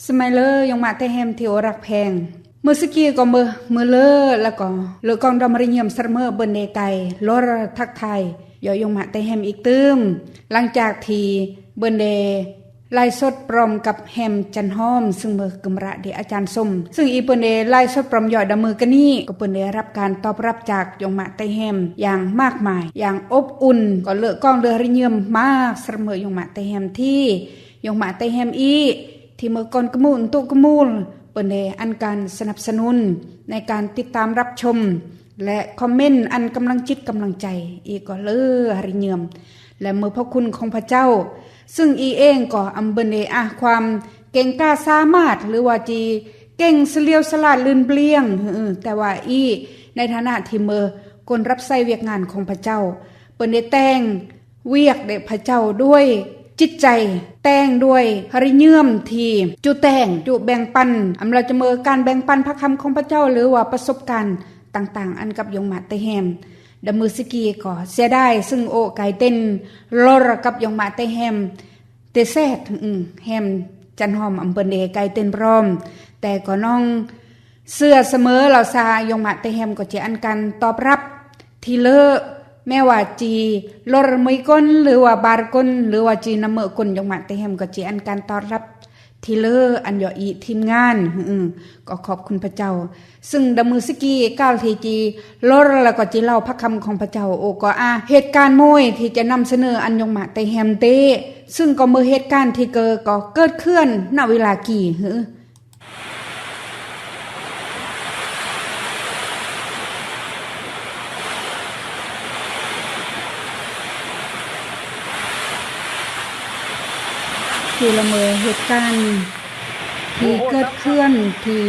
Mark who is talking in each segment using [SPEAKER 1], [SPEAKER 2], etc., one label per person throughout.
[SPEAKER 1] สมัยเลยงมาแต่แฮมที่รักแพงเมื่อสกี้ก็มือแล้วก็เลือกองดอมริยมสเมอเบินเนไกลอทักไทยย่อยงมาแต่แฮมอีกตื้มหลังจากที่เบินเดไล่สดปรอมกับแฮมจันหอมซึ่งมือกำระเดอาจารย์สมซึ่งอีเปินเดไล่สดปรอมย่อยดมือกันนี่ก็เปินเดรับการตอบรับจากยงมาแต่แฮมอย่างมากมายอย่างอบอุ่นก็เลือกกองเรือริยมมากเสมอยงมาแต่แฮมที่ยงมาแต่แฮมอีที่เมื่อก่อนกมูลตุกมูลเปิดในอันการสนับสนุนในการติดตามรับชมและคอมเมนต์อันกำลังจิตกำลังใจอีกก็เลือหริเยิมและเมื่อพระคุณของพระเจ้าซึ่งอีเองก็อำเบเนความเก่งกล้าสามารถหรือว่าจีเก่งเสลียวสลาดลื่นเปลี่ยงแต่ว่าอีในฐานะที่เมื่อคนรับใช้เวียกงานของพระเจ้าเปิดในแต่งเวียกเดพระเจ้าด้วยจิตใจแต่งด้วยหริเยิมที่จุแต่งจุแบ่งปันเราจะเมื่อการแบ่งปันพระคำของพระเจ้าหรือว่าประสบการณ์ต่างๆอันกับยงมาแต่แฮมดมือสกีก็เสียได้ซึ่งโอไก่เต้นลอรกับยงมาแต่แฮมเตเซตแฮมจันหอมอำเภอเดไก่เต้นพร้อมแต่ก็น้องเสื้อเสมอเราซายงมาแต่แฮมก็จะอันกันตอบรับที่เลอแม้ว่าจีลอรไม่ก้นหรือว่าบาร์ก้นหรือว่าจีน้ำเมื่อก้นยงมาแต่แฮมก็จะอันการตอบรับทีเลออันยออีทีมงานก็ขอบคุณพระเจ้าซึ่งดมือสกีก้าวทีจีลอแล้วก็จีเล่าพระคำของพระเจ้าโอก็เหตุการณ์มวยที่จะนำเสนออันยงมาแต่แฮมเตซึ่งก็เมื่อเหตุการณ์ที่เกิดขึ้นณเวลากี่ที่ละเมอเหตุการณ์ที่เกิดขึ้นที่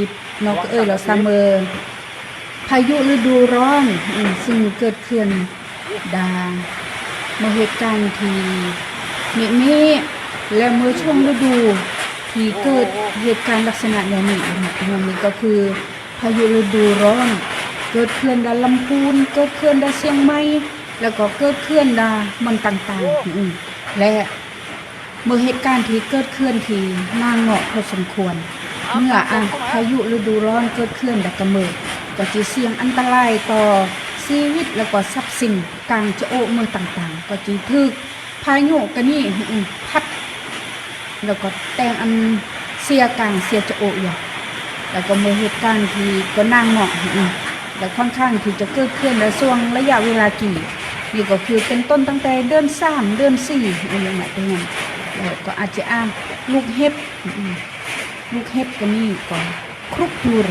[SPEAKER 1] นกเราเสมอพายุฤดูร้อนซึ่งเกิดขึ้นเมื่อเหตุการณ์ที่มีและเมื่อช่วงฤดูที่เกิดเหตุการณ์ลักษณะอย่างนี้ก็คือพายุฤดูร้อนเกิดขึ้นดาลำพูนเกิดขึ้นดาเชียงใหม่แล้วก็เกิดขึ้นดามันต่างๆและเมื่อเหตุการณ์ที่เกิดขึ้นที่นางเงาะพอสมควรเมื่อพายุฤดูร้อนเกิดขึ้นดักกระเมิดก็จะเสี่ยงอันตรายต่อชีวิตแล้วก็ทรัพย์สินกลางจะโอเมืองต่างๆก็จะถึกพายุกันนี่พัดแล้วก็แต่งอันเสียกลางเสียจะโออยู่แล้วก็เมื่อเหตุการณ์ที่ก็นางเงาะแล้วค่อนข้างที่จะเกิดขึ้นในช่วงระยะเวลากี่นี่ก็คือเป็นต้นตั้งแต่เดือน3เดือน4อะไรอย่างเงี้ยก็อาจจะลูกเห็บก็นี่ก็ครุกยูร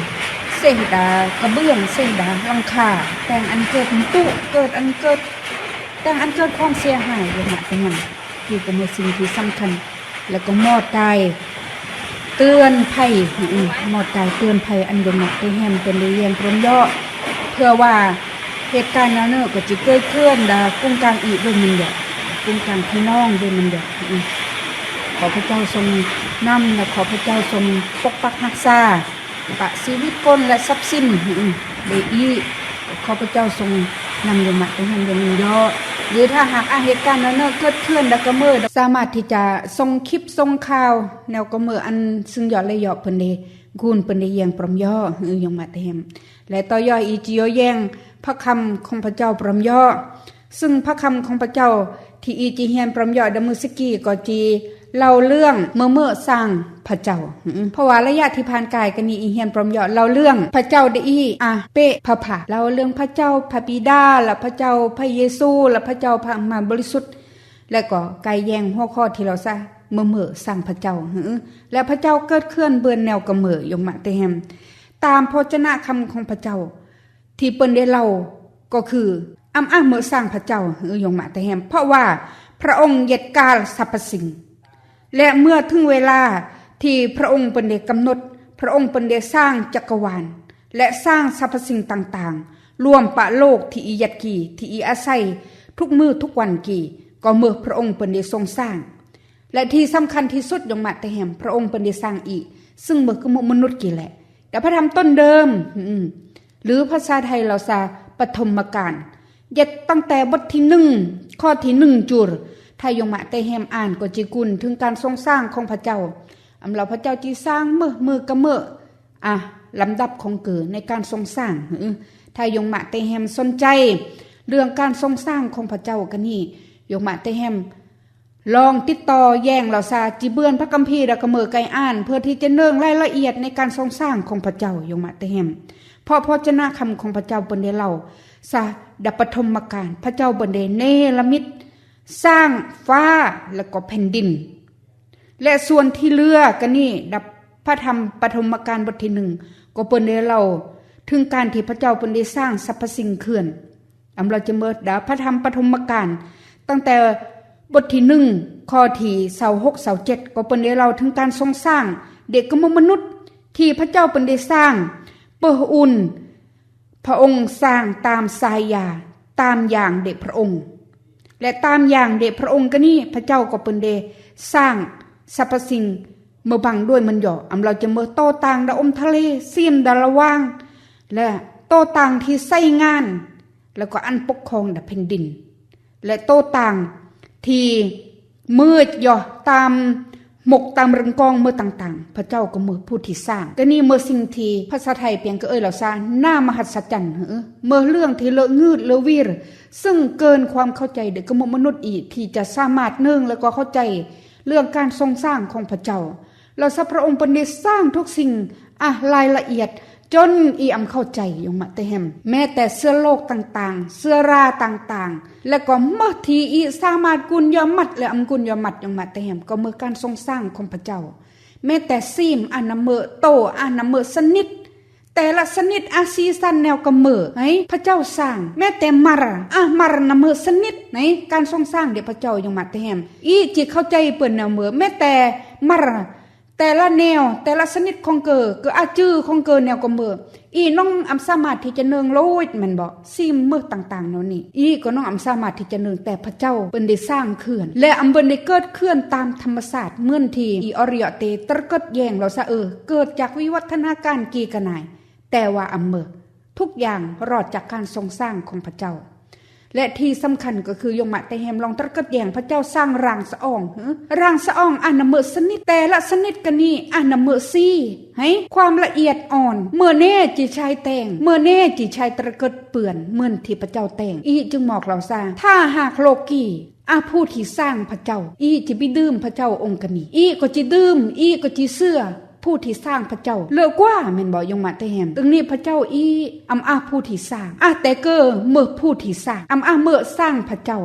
[SPEAKER 1] เสดากระเบื้องเสดาลังคาแต่งอันเกิดตุเกิดอันเกิดแต่งอันเกิดความเสียหายอย่างนั้นที่ก็เป็นสิ่งที่สำคัญแล้วก็มอดตายเตือนภัยมอดตายเตือนภัยอันยมไปแฮมเป็นเรียงปรมย่อเพื่อว่าเหตุการณ์นั้นก็จะเกิดขึ้นกุ้งกลางอีกด้วยมันเดียวกุ้งกลางพี่น้องด้วยมันเดียวขอพระเจ้าทรงนำและขอพระเจ้าทรงปกปักรักษาปะชีวิตคนและทรัพย์สินเดอีขอพระเจ้าทรงนำยมไปให้ยมย่อหรือถ้าหากเหตุการณ์นั้นเกิดขึ้นดักกระเมิดสามารถที่จะส่งคลิปส่งข่าวแนวกระเมิดอันซึ่งยอดเลยยอดเพิ่นเดกูนเพิ่นเดยังปรมย่อยมมาเต็มและต่อย่อยอีจิโยแยงพระคำของพระเจ้าปรมย่อซึ่งพระคำของพระเจ้าที่อีจีเฮียนปรมย่อดมือสกีก็จีเล่าเรื่องเมื่อสร้างพระเจ้าเพราะว่าระยะที่ผ่านกายกันนี้อีเฮียนปรมย่อเล่าเรื่องพระเจ้าได้เป๊ะพระผาเล่าเรื่องพระเจ้าพระบิดาและพระเจ้าพระเยซูและพระเจ้าพระมหาบริสุทธิ์และก็ไกลแยงหัวข้อที่เราเมื่อสร้างพระเจ้าและพระเจ้าเกิดเคลื่อนเบือนแนวกระเมือยงมาเตแฮมตามพระชนะคำของพระเจ้าที่เปิ้นได้เล่าก็คือเมื่อสร้างพระเจ้ายงมาเตแฮมเพราะว่าพระองค์เหยียดกาลสรรพสิ่งและเมื่อถึงเวลาที่พระองค์เป็นเดกำหนดพระองค์เป็นเดสร้างจักรวาลและสร้างสรรพสิ่งต่างๆรวมปะโลกที่อียัดกี่ที่อีอาศัยทุกมือทุกวันกี่ก็เมื่อพระองค์เป็นเดทรงสร้างและที่สำคัญที่สุดยงมาแต่แห่งพระองค์เป็นเดสร้างอีกซึ่งเมื่อคือมนุษย์กี่แหละแต่พระธรรมต้นเดิมหรือภาษาไทยเราปฐมกาลยัดตั้งแต่บทที่1ข้อที่1จุดถ้ายงมาแต่แฮมอ่านก็จิกุลถึงการทรงสร้างของพระเจ้า เราพระเจ้าจีสร้างมือกะเมื่อลำดับของเกิดในการทรงสร้างถ้ายงมาเตแฮมสนใจเรื่องการทรงสร้างของพระเจ้ากันนี่ยงมาเตแฮมลองติดต่อแย่งเราซาจีเบือนพระคัมภีร์ดากระเมือไกอ่านเพื่อที่จะเนื่องรายละเอียดในการทรงสร้างของพระเจ้ายงมาเตแฮมเพราะพระเจ้าคำของพระเจ้าบนเดเล่าซาดับปฐมกาลพระเจ้าบนเดเนรมิตสร้างฟ้าแล้วก็แผ่นดินและส่วนที่เหลือกันนี่ดับพระธรรมปฐมกาลบทที่1ก็เปิ้นได้เล่าถึงการที่พระเจ้าเปิ้นได้สร้างสรรพสิ่งเคลื่อนเราจะเมิดดาพระธรรมปฐมกาลตั้งแต่บทที่1ข้อที่26 27ก็เปิ้นได้เล่าถึงการทรงสร้างเด็กกับมนุษย์ที่พระเจ้าเปิ้นได้สร้างเปิ้นอุ่นพระองค์สร้างตามสายาตามอย่างเด็กพระองค์และตามอย่างเด็กพระองค์ก็นี่พระเจ้าก็เปิ้นได้สร้างสรรพสิ่งเมื่อบังด้วยมันหย่อเราจะเมื่อโตต่างดาอมทะเลเสียมดาละว่างและโตต่างที่ใส่งานแล้วก็อันปกครองดับแผ่นดินและโตต่างที่มืดหย่อตามหมกตามรังกองเมื่อต่างๆพระเจ้าก็มือผู้ที่สร้างก็นี่เมื่อสิ่งที่ภาษาไทยเพียงก็เราสร้างหน้ามหัศจรรย์เมื่อเรื่องที่เลอะงืดเลอะวีรซึ่งเกินความเข้าใจเด็กกมนุษย์อีกที่จะสามารถนึ่งแล้วก็เข้าใจเรื่องการทรงสร้างของพระเจ้าเราสัพพระองค์เป็นได้สร้างทุกสิ่งรายละเอียดจนเข้าใจยงมาเตแฮมแม้แต่เสื้อโลกต่างๆเสื้อราต่างๆและก็เมื่อที่สามารถกุญยอมัดและกุญยอมัดยงมาเตแฮมก็เมื่อการทรงสร้างของพระเจ้าแม้แต่ซีมนเมอโตนเมอสนิดแต่ละสนิดซีซันแนวกำเมอพระเจ้าสร้างแม้แต่มารนเมอสนิดการทรงสร้างเดี๋ยวพระเจ้ายงมาเตแฮมจิเข้าใจเปิ่นแนวเมอแม้แต่มารแต่ละแนวแต่ละสนิดของเกิดจื้อของเกิดแนวกำเมอน้องสามารถที่จะเนืองโลดมันบอกซิมเมื่อต่างๆเนาะนี่ก็น้องสามารถที่จะเนืองแต่พระเจ้าเป็นได้สร้างเขื่อนและเปิ้นได้เกิดเขื่อนตามธรรมศาสตร์เมื่อที่อริยเตตระเกิดแย่งเราซะเกิดจากวิวัฒนาการกี่กะนายแต่ว่าทุกอย่างรอดจากการทรงสร้างของพระเจ้าและที่สำคัญก็คือยงมาเตแฮมลองตระกัดแย่งพระเจ้าสร้างร่างสะอ่องนเมอสนิดแต่ละสนิดกันนี่นเมอซี่ความละเอียดอ่อนเมื่อแน่จิชายแต่งเมื่อแน่จิชายตระกัดเปื่อนเหมือนที่พระเจ้าแต่งจึงบอกเราซะถ้าหากโลกีผู้ที่สร้างพระเจ้าจะไปดื่มพระเจ้าองค์กันนี่ก็จะดื่มก็จะเสื้อผู้ที่สร้างพระเจ้าเลิกว่าแม่นบ่ยงมาเตแฮมตรงนี้พระเจ้าผู้ที่สร้างแต่เกอเมื่อผู้ที่สร้างเมื่อสร้างพระเจ้า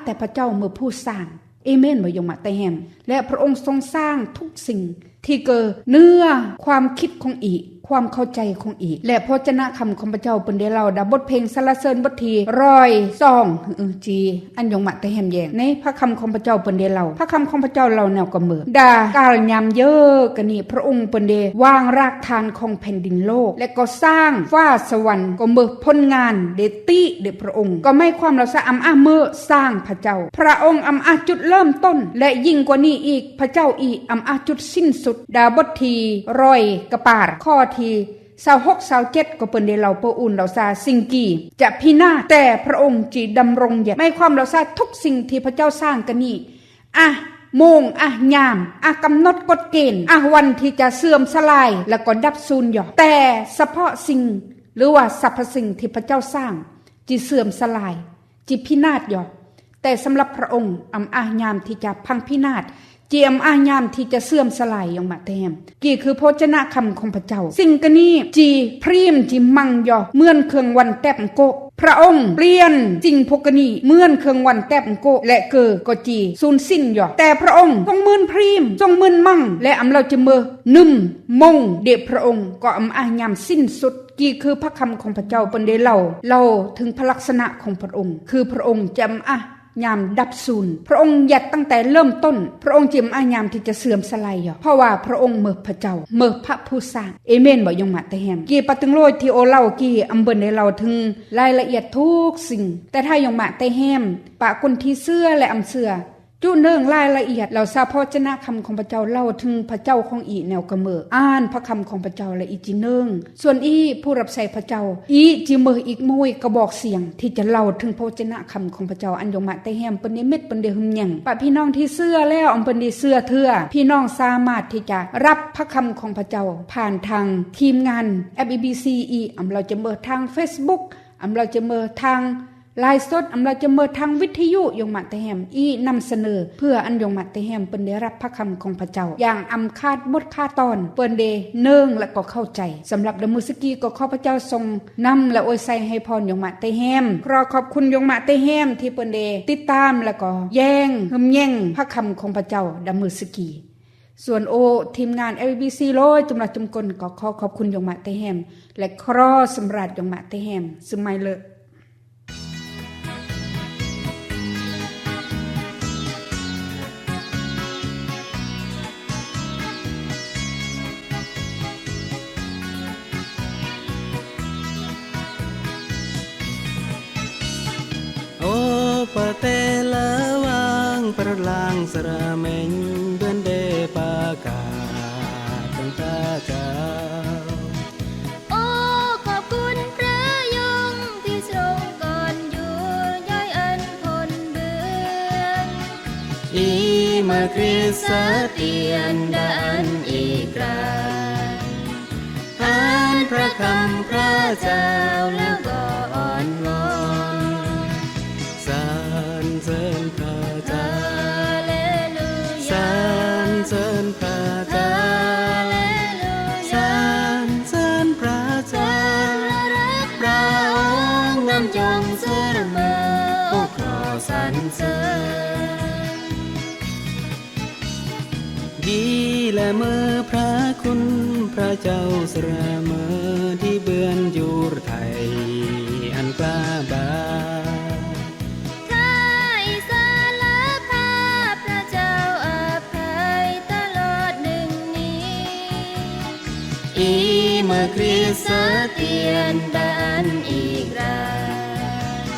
[SPEAKER 1] แต่พระเจ้าเมื่อผู้สร้างเอเมนบ่ยงมาเตแฮมและพระองค์ทรงสร้างทุกสิ่งที่เกิดเนื้อความคิดของความเข้าใจของและพระเจ้าคำของพระเจ้าเป็นได้เล่าดาบทเพลงสรรเสริญบทที่102อันยงมาเตแฮมแยงในพระคำของพระเจ้าเป็นได้เล่าพระคำของพระเจ้าเราแนวกำเมือดากาลยามเยอะกันนี่พระองค์เป็นได้วางรากฐานของแผ่นดินโลกและก็สร้างฟ้าสวรรค์ก็เมื่อพ้นงานเดพระองค์ก็ไม่ความเราสะเมื่อสร้างพระเจ้าพระองค์จุดเริ่มต้นและยิ่งกว่านี้อีกพระเจ้าจุดสิ้นสุดดาบทที่100กะปาดข้อที่26 27ก็เปิ้นได้เล่าเปิ้อุ่นเราซาสิ่งกี่จะพินาศแต่พระองค์จีดำรงอยู่ไม่ความเราซาทุกสิ่งที่พระเจ้าสร้างกันนี่โมงยามกำหนดกฎเกณฑ์วันที่จะเสื่อมสลายแล้วก็ดับสูญอยู่แต่เฉพาะสิ่งหรือว่าสรรพสิ่งที่พระเจ้าสร้างจีเสื่อมสลายจีพินาศอยู่แต่สำหรับพระองค์ยามที่จะพังพินาศยามที่จะเสื่อมสลายยงมาเตมกี่คือพระเจ้าคำของพระเจ้าสิ่งกันนี้จีพรีมจีมังยอเหมือนเครื่องวันแตบโกพระองค์เปลี่ยนสิ่งพวกนี้เหมือนเครื่องวันแตบโกและเกิดก็จีสูญสิ้นยอแต่พระองค์ทรงมืนพรีมทรงมืนมั่งและเราจะเมื่อนึ่มมงเดพระองค์ก็ยามสิ้นสุดกี่คือพระคำของพระเจ้าเป็นได้เล่าถึงพระลักษณะของพระองค์คือพระองค์จะยามดับสูญพระองค์หยัดตั้งแต่เริ่มต้นพระองค์จิมยามที่จะเสื่อมสลายอยู่เพราะว่าพระองค์เมื่อพระเจ้าเมื่อพระผู้สร้างเอเมนบ่ยงมาเตแฮมกี่ปะตึงโลดที่โอเล่ากี่เบิ่นได้เล่าถึงรายละเอียดทุกสิ่งแต่ถ้ายงมาเตแฮมปะคนที่เสื้อและเสื้อ จุเนื่องรายละเอียดเราทราบพระวจนะคำของพระเจ้าเล่าถึงพระเจ้าของอีแนวกระเมออ่านพระคำของพระเจ้าและอีจีเนื่องส่วนอีผู้รับใช้พระเจ้าอีจีเมออีกมวยกระบอกเสียงที่จะเล่าถึงพระวจนะคำของพระเจ้าอันยงมาแต่แฮมเปิ้นนิมิตเปิ้นได้หึมหยังปะพี่น้องที่เชื่อแล้วอำเปิ้นได้เชื่อเถื่อพี่น้องสามารถที่จะรับพระคำของพระเจ้าผ่านทางทีมงาน FEBC อำเราจะเมอทาง Facebook อำเราจะเมอทางลายสดอำเราจะเมิดทางวิทยุยงมาแต่แฮมอีนำเสนอเพื่ออันยงมาแต่แฮมเปิ้นได้รับพระคำของพระเจ้าอย่างอำคาดบทคาตอนเปิ้นได้เนื่องและก็เข้าใจสำหรับดมุสกีก็ขอพระเจ้าทรงนำและอวยใส่ให้พรยงมาแต่แฮมขอขอบคุณยงมาแต่แฮมที่เปิ้นได้ติดตามและก็แย่งหึมแย่งพระคำของพระเจ้าดมุสกีส่วนทีมงาน FEBC โลยจุมราจุมกลก็ขอขอบคุณยงมาแต่แฮมและครอสำราญยงมาแต่แฮมสมัยเล
[SPEAKER 2] Patelawang perlang serameng bende paka tengkacau
[SPEAKER 3] โอ้ขอบคุณพระยงที่ทรงก่อนอยู่ย้อยอันพ้นเบือน
[SPEAKER 2] Ima Krisatian dan ikrar
[SPEAKER 3] อ่านพระคำพระเจ้าแล้วก็อ่อนวอน
[SPEAKER 2] San Sen พระเจ้า
[SPEAKER 3] ฮาเลลูยา
[SPEAKER 2] San Sen พระเจ้า
[SPEAKER 3] ฮาเลลูยา
[SPEAKER 2] San Sen พระเจ้า
[SPEAKER 3] รักพระองค์นำจงเสมอผู้ขอสรรเสริญ
[SPEAKER 2] ดีและเมื่อพระคุณพระเจ้าสระเมอที่เบือนยูรไทยอันกล้าบา
[SPEAKER 3] ข้าอิสารภาพพระเจ้าอภัยตลอดหนึ่งนี้
[SPEAKER 2] อีเมื่อคริส
[SPEAKER 3] เสถียรดันอีกราย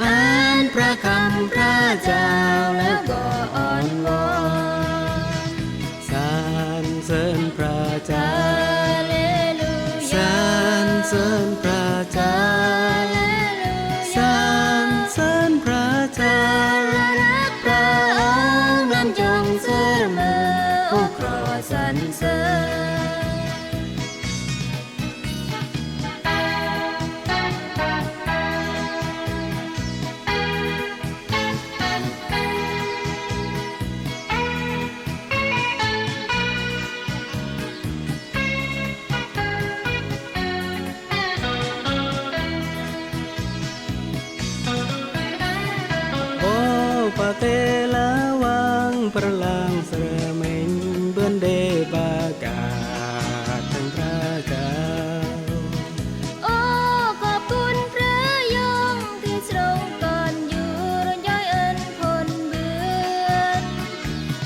[SPEAKER 3] อ่านพระคำพระเจ้าแล้วก็อ่อนวอน
[SPEAKER 2] สรรเสริญพระเจ้า
[SPEAKER 3] ฮาเลลู
[SPEAKER 2] สร
[SPEAKER 3] ยาร
[SPEAKER 2] เสริญพระเจ้า
[SPEAKER 3] ฮาเลลู
[SPEAKER 2] ส
[SPEAKER 3] ยาร
[SPEAKER 2] เสริญพระเจ้า
[SPEAKER 3] รักพระองค์นำจงเสมอผู้ขอสรรเสริญ
[SPEAKER 2] โอ้ปะเตลาวังประลางเสรเมงเบือนเดบากาทั้งพระเจ้า
[SPEAKER 3] โอ้ขอบคุณพระยงที่ทรงก่อนอยู่ย้อยอันพ้นเบือน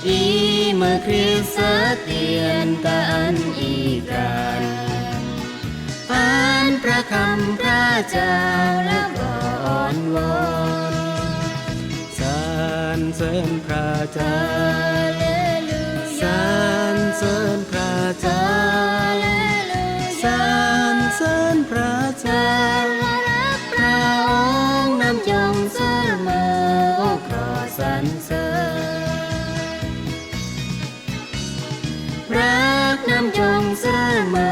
[SPEAKER 2] อีเมื่อคริส
[SPEAKER 3] เสถียรกันอีกกันอ่านพระคำพระเจ้าแล้วก็อ่อนวอน
[SPEAKER 2] สรรเสริญพระเจ้า
[SPEAKER 3] ฮาเลลู
[SPEAKER 2] สร
[SPEAKER 3] ยาร
[SPEAKER 2] เสริญพระเจ้า
[SPEAKER 3] ฮาเลลู
[SPEAKER 2] สร
[SPEAKER 3] ยาร
[SPEAKER 2] เสริญพระเจ้า
[SPEAKER 3] รักพระองค์นำจงเสมอผู้ขอสรรเสริญรักนำจงเสมอ